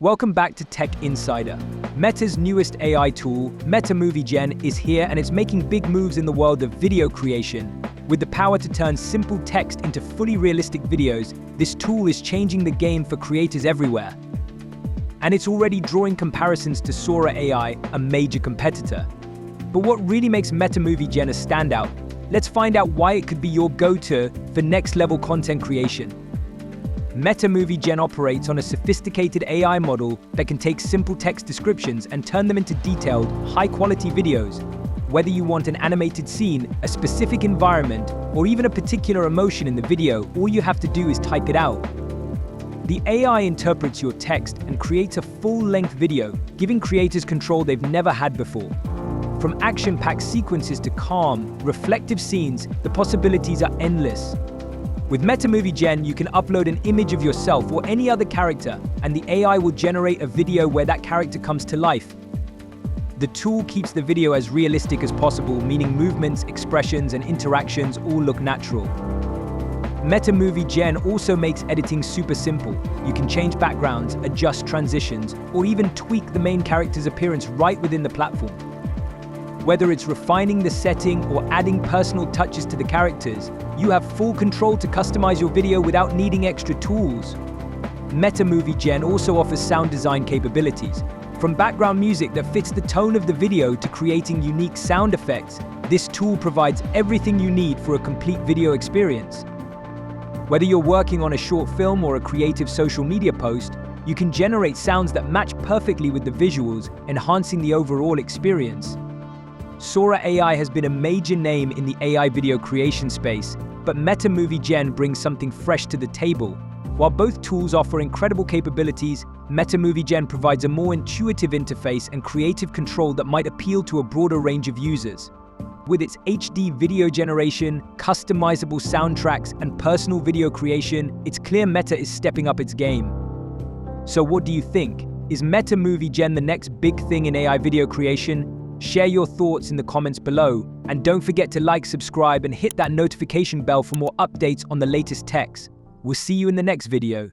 Welcome back to Tech Insider. Meta's newest AI tool, Meta Movie Gen, is here and it's making big moves in the world of video creation. With the power to turn simple text into fully realistic videos, this tool is changing the game for creators everywhere. And it's already drawing comparisons to Sora AI, a major competitor. But what really makes Meta Movie Gen a standout? Let's find out why it could be your go-to for next-level content creation. Meta Movie Gen operates on a sophisticated AI model that can take simple text descriptions and turn them into detailed, high-quality videos. Whether you want an animated scene, a specific environment, or even a particular emotion in the video, all you have to do is type it out. The AI interprets your text and creates a full-length video, giving creators control they've never had before. From action-packed sequences to calm, reflective scenes, the possibilities are endless. With Meta Movie Gen, you can upload an image of yourself or any other character, and the AI will generate a video where that character comes to life. The tool keeps the video as realistic as possible, meaning movements, expressions, and interactions all look natural. Meta Movie Gen also makes editing super simple. You can change backgrounds, adjust transitions, or even tweak the main character's appearance right within the platform. Whether it's refining the setting or adding personal touches to the characters, you have full control to customize your video without needing extra tools. Meta Movie Gen also offers sound design capabilities. From background music that fits the tone of the video to creating unique sound effects, this tool provides everything you need for a complete video experience. Whether you're working on a short film or a creative social media post, you can generate sounds that match perfectly with the visuals, enhancing the overall experience. Sora AI has been a major name in the AI video creation space, but Meta Movie Gen brings something fresh to the table. While both tools offer incredible capabilities, Meta Movie Gen provides a more intuitive interface and creative control that might appeal to a broader range of users. With its HD video generation, customizable soundtracks, and personal video creation, it's clear Meta is stepping up its game. So what do you think? Is Meta Movie Gen the next big thing in AI video creation? Share your thoughts in the comments below, and don't forget to like, subscribe, and hit that notification bell for more updates on the latest techs. We'll see you in the next video.